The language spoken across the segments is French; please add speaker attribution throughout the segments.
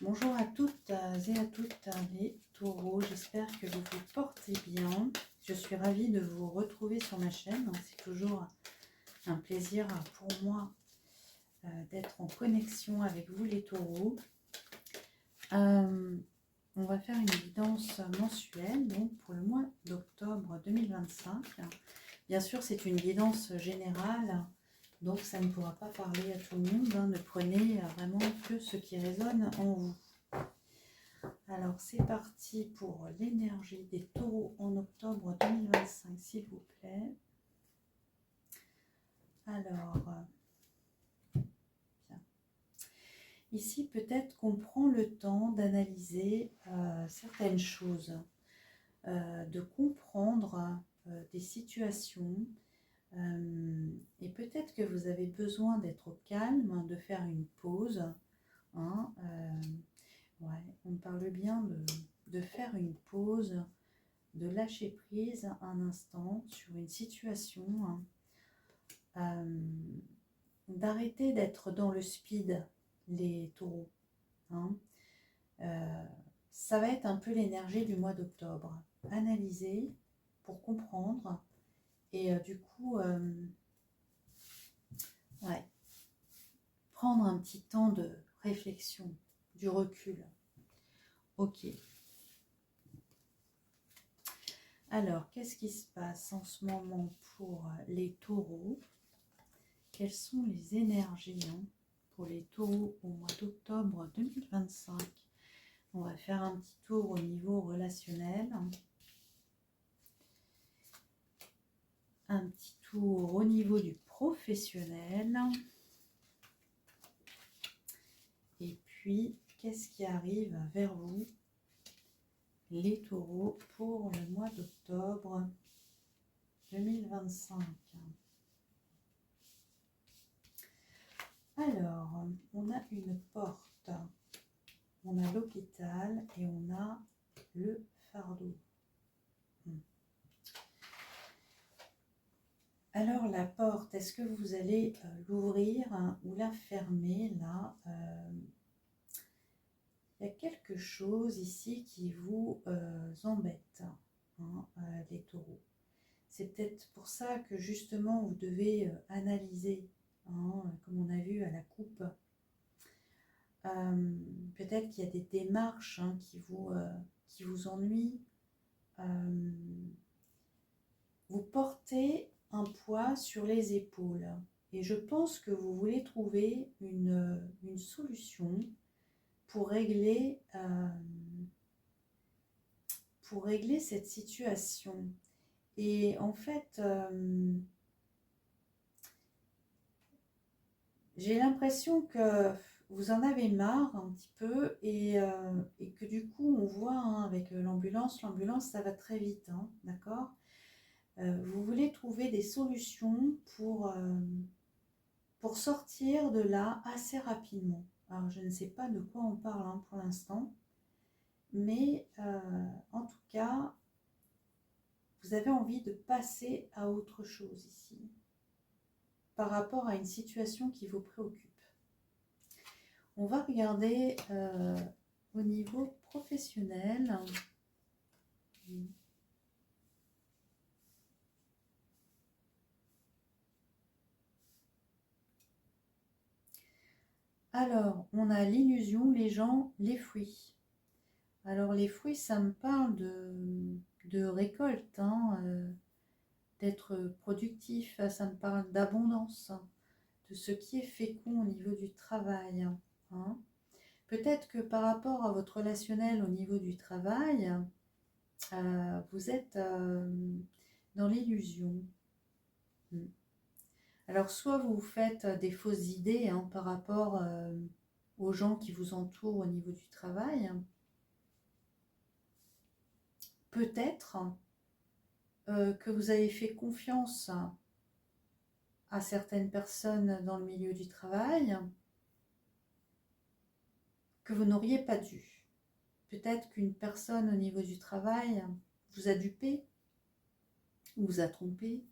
Speaker 1: Bonjour à toutes et à toutes les taureaux, j'espère que vous vous portez bien. Je suis ravie de vous retrouver sur ma chaîne. C'est toujours un plaisir pour moi d'être en connexion avec vous les taureaux. On va faire une guidance mensuelle donc pour le mois d'octobre 2025. Bien sûr, c'est une guidance générale, donc ça ne pourra pas parler à tout le monde. Ne prenez vraiment que ce qui résonne en vous. Alors, c'est parti pour l'énergie des taureaux en octobre 2025, s'il vous plaît. Alors, bien. Ici, peut-être qu'on prend le temps d'analyser certaines choses, de comprendre des situations. Et peut-être que vous avez besoin d'être au calme, de faire une pause. Ouais, on parle bien de faire une pause, de lâcher prise un instant sur une situation, d'arrêter d'être dans le speed, les taureaux. Ça va être un peu l'énergie du mois d'octobre. Analyser pour comprendre et du coup, ouais, prendre un petit temps de réflexion, du recul. Ok. Alors, qu'est-ce qui se passe en ce moment pour les taureaux? Quelles sont les énergies pour les taureaux au mois d'octobre 2025? On va faire un petit tour au niveau relationnel. Un petit tour au niveau du professionnel. Et puis, qu'est-ce qui arrive vers vous, les taureaux, pour le mois d'octobre 2025? Alors, on a une porte, on a l'hôpital et on a le fardeau. Alors, la porte, est-ce que vous allez l'ouvrir ou la fermer là? Il y a quelque chose ici qui vous embête, les taureaux. C'est peut-être pour ça que justement vous devez analyser, comme on a vu à la coupe. Peut-être qu'il y a des démarches qui vous ennuient. Vous portez un poids sur les épaules et je pense que vous voulez trouver une solution pour régler cette situation. Et en fait, j'ai l'impression que vous en avez marre un petit peu et que du coup, on voit avec l'ambulance, ça va très vite, d'accord? Vous voulez trouver des solutions pour sortir de là assez rapidement. Alors, je ne sais pas de quoi on parle pour l'instant, mais en tout cas, vous avez envie de passer à autre chose ici, par rapport à une situation qui vous préoccupe. On va regarder au niveau professionnel. Alors, on a l'illusion, les gens, les fruits. Alors, les fruits, ça me parle de récolte, d'être productif, ça me parle d'abondance, de ce qui est fécond au niveau du travail. Peut-être que par rapport à votre relationnel au niveau du travail, vous êtes dans l'illusion. Alors, soit vous faites des fausses idées par rapport aux gens qui vous entourent au niveau du travail. Peut-être que vous avez fait confiance à certaines personnes dans le milieu du travail que vous n'auriez pas dû. Peut-être qu'une personne au niveau du travail vous a dupé ou vous a trompé.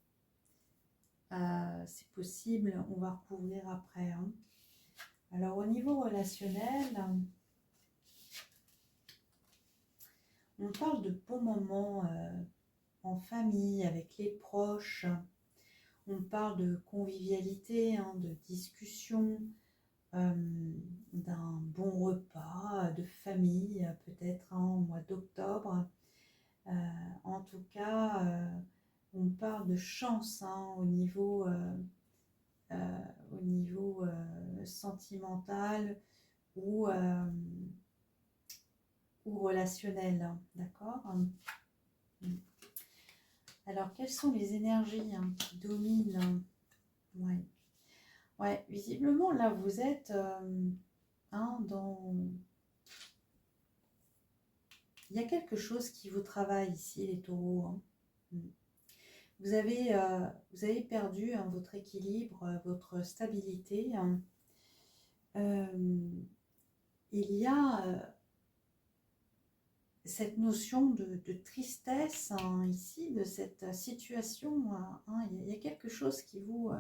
Speaker 1: C'est possible, on va recouvrir après. Alors au niveau relationnel, On parle de bons moments en famille, avec les proches. On parle de convivialité, hein, de discussion, d'un bon repas de famille, peut-être hein, au mois d'octobre. En tout cas, on parle de chance hein, au niveau sentimental ou, ou relationnel, hein, d'accord? Alors, quelles sont les énergies hein, qui dominent ouais. Ouais, visiblement, là, vous êtes hein, dans... Il y a quelque chose qui vous travaille ici, les taureaux. Hein. Vous avez perdu hein, votre équilibre, votre stabilité. Hein. Il y a cette notion de tristesse hein, ici, de cette situation. Hein, il y a quelque chose qui vous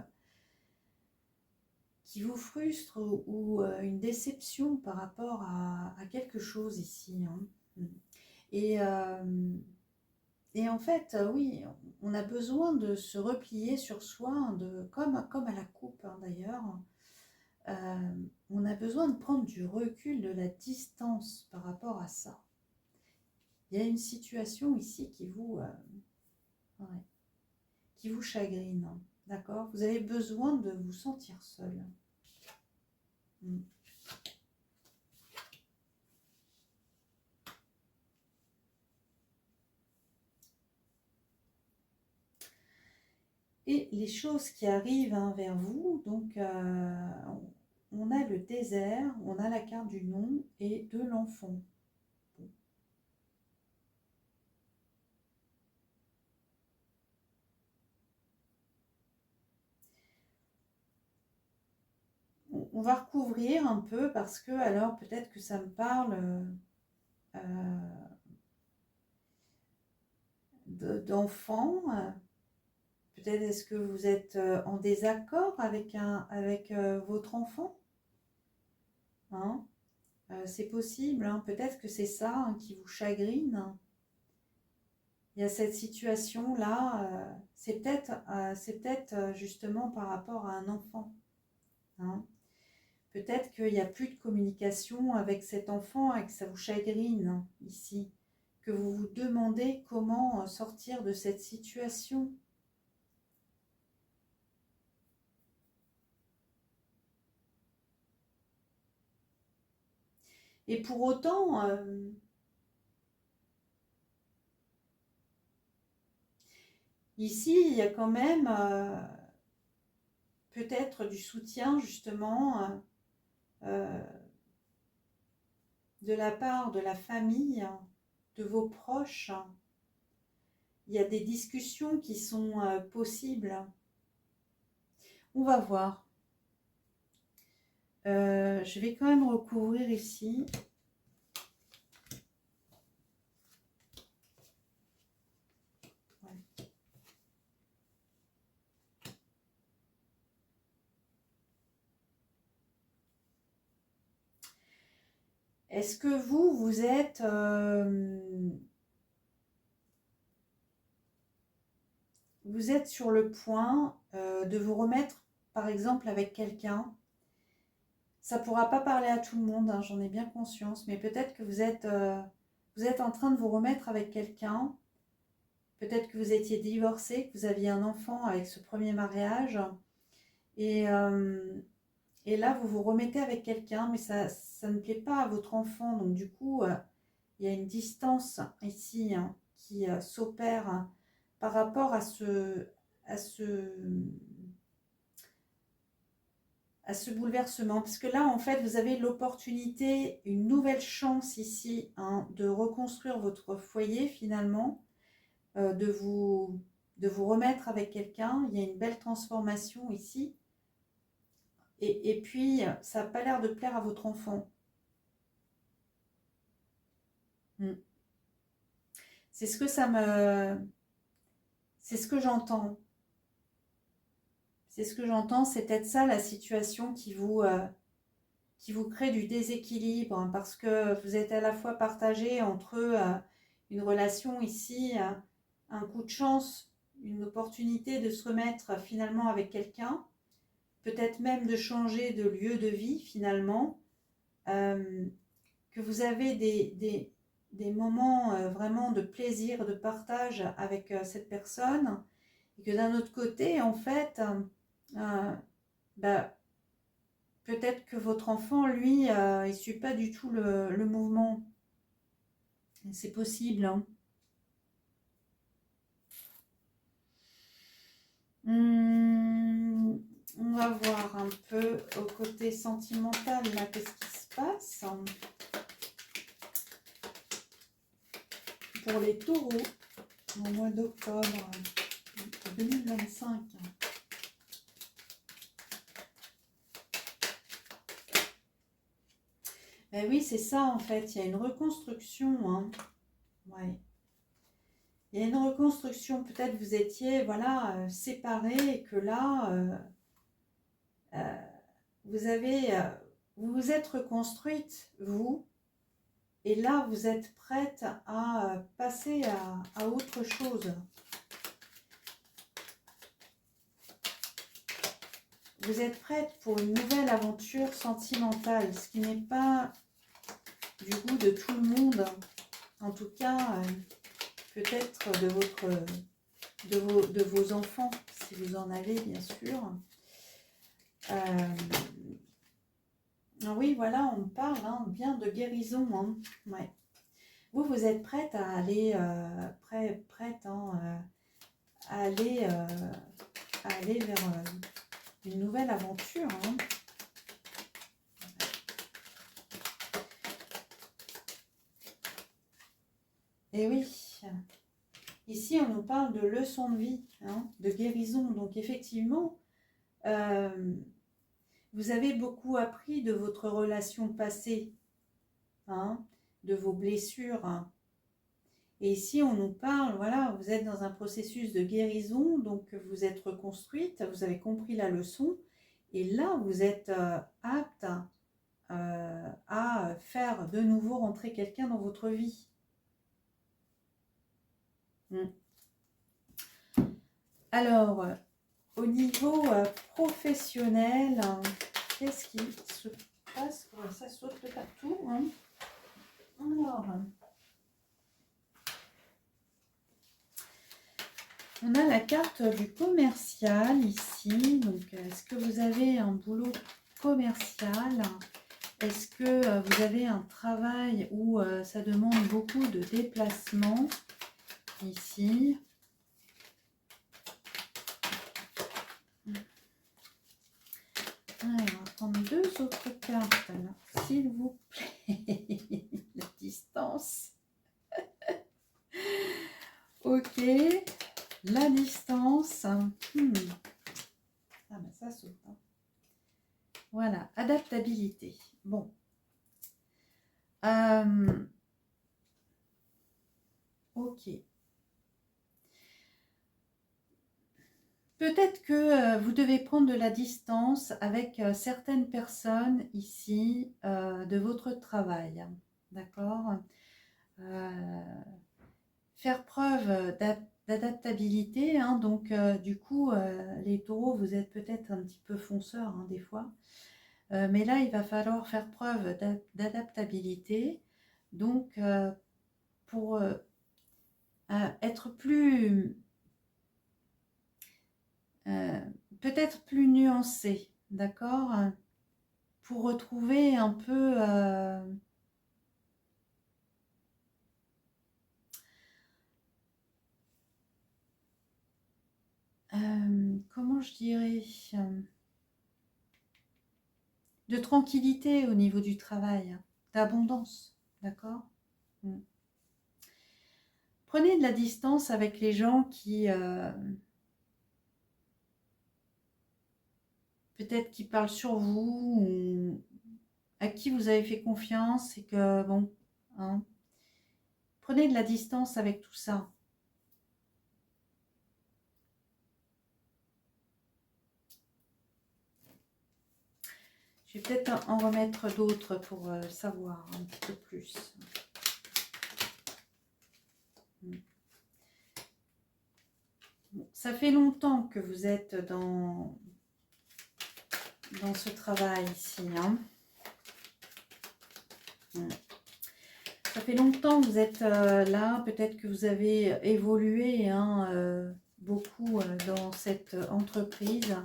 Speaker 1: frustre ou une déception par rapport à quelque chose ici. Hein. Et, en fait, oui, on a besoin de se replier sur soi, comme à la coupe hein, d'ailleurs. On a besoin de prendre du recul, de la distance par rapport à ça. Il y a une situation ici ouais, qui vous chagrine, d'accord? Vous avez besoin de vous sentir seul. Et les choses qui arrivent hein, vers vous, donc on a le désert, on a la carte du nom et de l'enfant. On va recouvrir un peu parce que alors peut-être que ça me parle d'enfants. Peut-être est-ce que vous êtes en désaccord avec votre enfant hein c'est possible, hein, peut-être que c'est ça hein, qui vous chagrine. Il y a cette situation-là, c'est peut-être justement par rapport à un enfant. Hein. Peut-être qu'il n'y a plus de communication avec cet enfant et que ça vous chagrine hein, ici, que vous vous demandez comment sortir de cette situation. Et pour autant, ici, il y a quand même peut-être du soutien justement de la part de la famille, de vos proches. Il y a des discussions qui sont possibles. On va voir. Je vais quand même recouvrir ici. Ouais. Est-ce que vous êtes... vous êtes sur le point de vous remettre, par exemple, avec quelqu'un. Ça ne pourra pas parler à tout le monde, hein, j'en ai bien conscience, mais peut-être que vous êtes en train de vous remettre avec quelqu'un. Peut-être que vous étiez divorcé, que vous aviez un enfant avec ce premier mariage. Et là, vous vous remettez avec quelqu'un, mais ça ne plaît pas à votre enfant. Donc du coup, il y a une distance ici hein, qui s'opère hein, par rapport à ce bouleversement. Parce que là, en fait, vous avez l'opportunité, une nouvelle chance ici hein, de reconstruire votre foyer finalement, de vous remettre avec quelqu'un. Il y a une belle transformation ici. Et puis, ça n'a pas l'air de plaire à votre enfant. C'est ce que c'est ce que j'entends. C'est ce que j'entends, c'est peut-être ça la situation qui vous crée du déséquilibre, hein, parce que vous êtes à la fois partagé entre une relation ici, un coup de chance, une opportunité de se remettre finalement avec quelqu'un, peut-être même de changer de lieu de vie finalement, que vous avez des moments vraiment de plaisir, de partage avec cette personne, et que d'un autre côté, en fait, bah, peut-être que votre enfant, lui, il ne suit pas du tout le mouvement. C'est possible, hein. On va voir un peu au côté sentimental, là, qu'est-ce qui se passe pour les taureaux au mois d'octobre 2025. Ben oui, c'est ça en fait, il y a une reconstruction, hein. Ouais. Il y a une reconstruction, peut-être vous étiez voilà, séparés et que là, vous vous êtes reconstruite, vous, et là vous êtes prête à passer à autre chose. Vous êtes prête pour une nouvelle aventure sentimentale, ce qui n'est pas du goût de tout le monde, en tout cas peut-être de vos enfants, si vous en avez bien sûr. Oui, voilà, on parle bien de guérison. Ouais. Vous êtes prête à aller, prête à aller vers une nouvelle aventure. Et oui, ici on nous parle de leçon de vie, de guérison. Donc effectivement, vous avez beaucoup appris de votre relation passée, de vos blessures. Et ici, on nous parle, voilà, vous êtes dans un processus de guérison, donc vous êtes reconstruite, vous avez compris la leçon, et là, vous êtes apte à faire de nouveau rentrer quelqu'un dans votre vie. Alors, au niveau professionnel, qu'est-ce qui se passe? Ça saute de partout. Alors, on a la carte du commercial ici. Donc, est-ce que vous avez un boulot commercial? Est-ce que vous avez un travail où ça demande beaucoup de déplacements ici? Alors, on va prendre deux autres cartes, s'il vous plaît. La distance. Ok. La distance. Ah ben ça saute. Voilà, adaptabilité. Bon. Ok. Peut-être que vous devez prendre de la distance avec certaines personnes ici de votre travail. D'accord? Faire preuve d'adaptabilité. Donc, du coup, les taureaux, vous êtes peut-être un petit peu fonceurs des fois. Mais là, il va falloir faire preuve d'adaptabilité. Donc, pour être plus... peut-être plus nuancé, d'accord? Pour retrouver un peu... comment je dirais, de tranquillité au niveau du travail, d'abondance, d'accord? Prenez de la distance avec les gens qui, peut-être qui parlent sur vous, ou à qui vous avez fait confiance et que, bon, prenez de la distance avec tout ça. Je vais peut-être en remettre d'autres pour savoir un petit peu plus. ça fait longtemps que vous êtes dans ce travail ici, hein. Ça fait longtemps que vous êtes là, peut-être que vous avez évolué hein, beaucoup dans cette entreprise.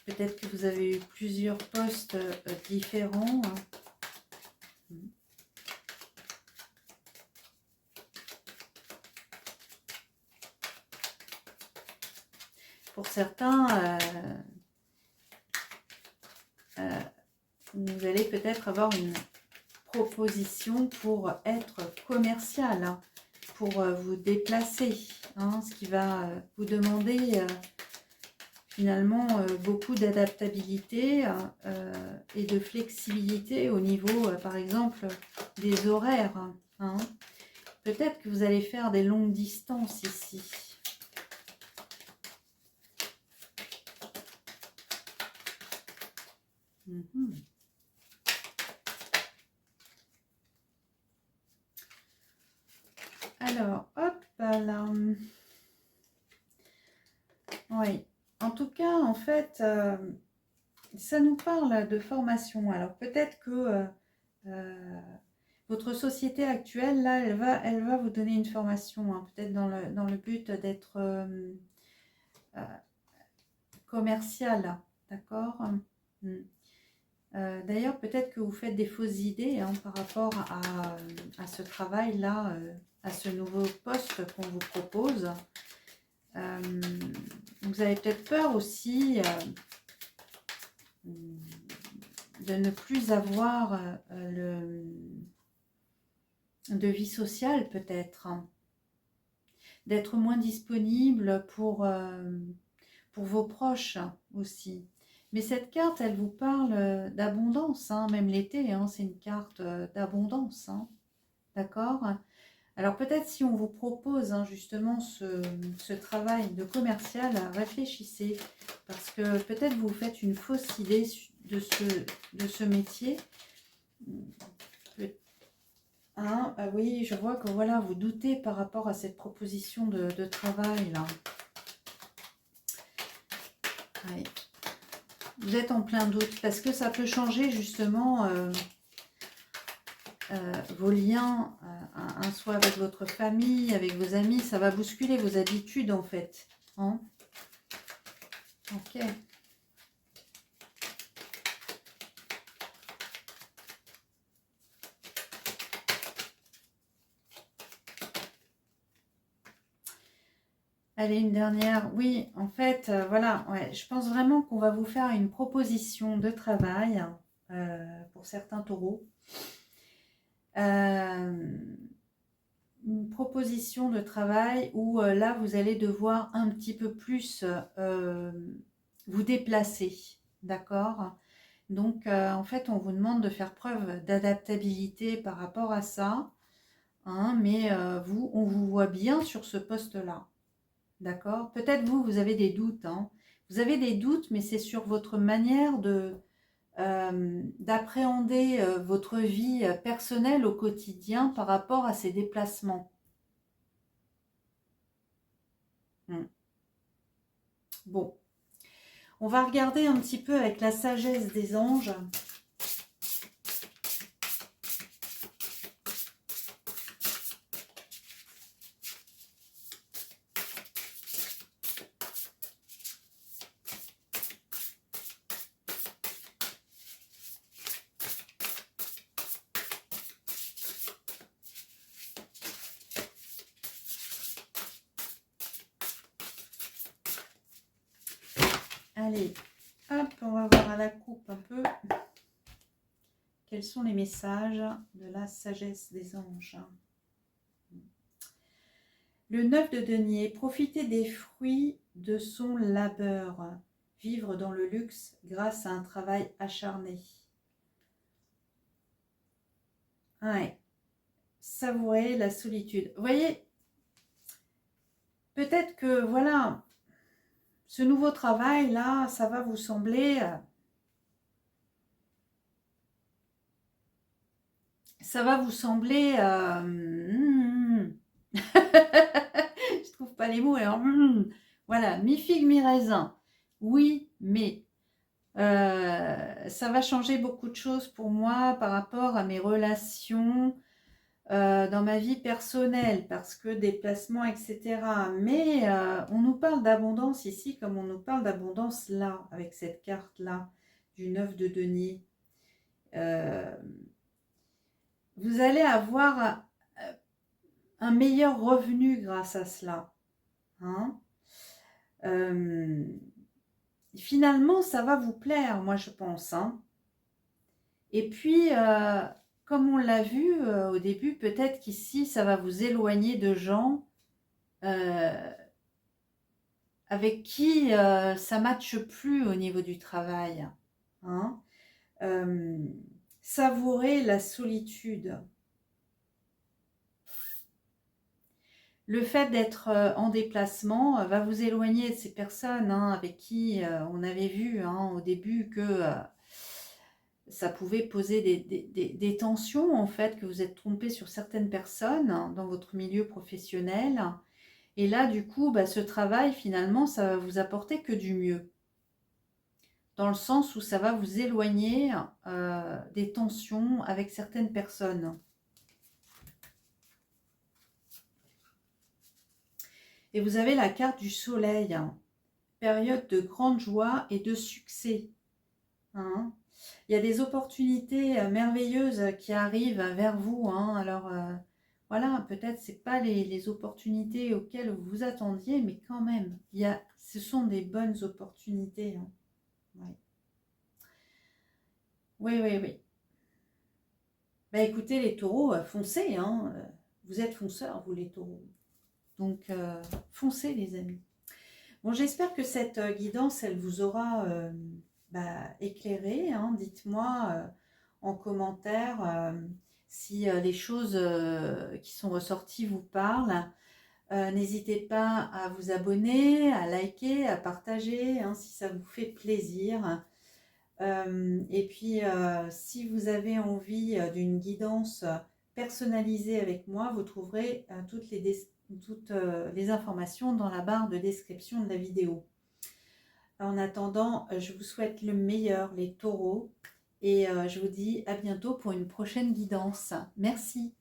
Speaker 1: Peut-être que vous avez eu plusieurs postes différents. Pour certains, vous allez peut-être avoir une proposition pour être commercial, hein, pour vous déplacer, hein, ce qui va vous demander finalement beaucoup d'adaptabilité et de flexibilité au niveau, par exemple, des horaires. Hein. Peut-être que vous allez faire des longues distances ici. Alors, hop là. Oui. En tout cas, en fait, ça nous parle de formation. Alors, peut-être que votre société actuelle, là, elle va vous donner une formation. Hein, peut-être dans le but d'être commercial. D'accord. D'ailleurs, peut-être que vous faites des fausses idées hein, par rapport à ce travail-là, à ce nouveau poste qu'on vous propose. Vous avez peut-être peur aussi de ne plus avoir de vie sociale peut-être, hein. D'être moins disponible pour vos proches aussi. Mais cette carte, elle vous parle d'abondance, hein, même l'été, hein, c'est une carte d'abondance, hein, d'accord? Alors peut-être si on vous propose hein, justement ce travail de commercial, réfléchissez, parce que peut-être vous faites une fausse idée de ce métier. Hein, oui, je vois que voilà, vous doutez par rapport à cette proposition de travail là. Ouais. Vous êtes en plein doute parce que ça peut changer justement vos liens, soit avec votre famille, avec vos amis. Ça va bousculer vos habitudes en fait. Hein, ok. Allez, une dernière. Oui, en fait, voilà, ouais, je pense vraiment qu'on va vous faire une proposition de travail pour certains taureaux. Une proposition de travail où là, vous allez devoir un petit peu plus vous déplacer, d'accord? Donc, en fait, on vous demande de faire preuve d'adaptabilité par rapport à ça, hein, mais on vous voit bien sur ce poste-là. D'accord? Peut-être vous avez des doutes. Hein. Vous avez des doutes, mais c'est sur votre manière d'appréhender votre vie personnelle au quotidien par rapport à ces déplacements. Bon, on va regarder un petit peu avec la sagesse des anges. Allez, hop, on va voir à la coupe un peu quels sont les messages de la sagesse des anges. Le 9 de denier, profiter des fruits de son labeur, vivre dans le luxe grâce à un travail acharné. Ouais. Savourer la solitude. Vous voyez, peut-être que voilà, ce nouveau travail là, ça va vous sembler, je trouve pas les mots. Alors, voilà, mi-figue, mi-raisin. Oui, mais ça va changer beaucoup de choses pour moi par rapport à mes relations dans ma vie personnelle, parce que déplacements, etc. Mais on nous parle d'abondance ici comme on nous parle d'abondance là, avec cette carte-là, du 9 de denier. Vous allez avoir un meilleur revenu grâce à cela. Hein. Finalement, ça va vous plaire, moi je pense. Hein. Et puis, comme on l'a vu au début, peut-être qu'ici, ça va vous éloigner de gens avec qui ça ne matche plus au niveau du travail. Hein. Savourez la solitude. Le fait d'être en déplacement va vous éloigner de ces personnes avec qui on avait vu au début que ça pouvait poser des tensions, en fait, que vous êtes trompé sur certaines personnes dans votre milieu professionnel. Et là, du coup, ce travail, finalement, ça va vous apporter que du mieux. Dans le sens où ça va vous éloigner des tensions avec certaines personnes. Et vous avez la carte du soleil, période de grande joie et de succès. Hein. Il y a des opportunités merveilleuses qui arrivent vers vous. Alors, voilà, peut-être ce n'est pas les opportunités auxquelles vous vous attendiez, mais quand même, ce sont des bonnes opportunités. Ouais. Oui, oui, oui. Écoutez, les taureaux, foncez. Vous êtes fonceurs, vous les taureaux. Donc, foncez, les amis. Bon, j'espère que cette guidance, elle vous aura éclairé. Dites-moi en commentaire si les choses qui sont ressorties vous parlent. N'hésitez pas à vous abonner, à liker, à partager si ça vous fait plaisir. Et puis, si vous avez envie d'une guidance personnalisée avec moi, vous trouverez toutes les informations dans la barre de description de la vidéo. En attendant, je vous souhaite le meilleur, les taureaux, et je vous dis à bientôt pour une prochaine guidance. Merci.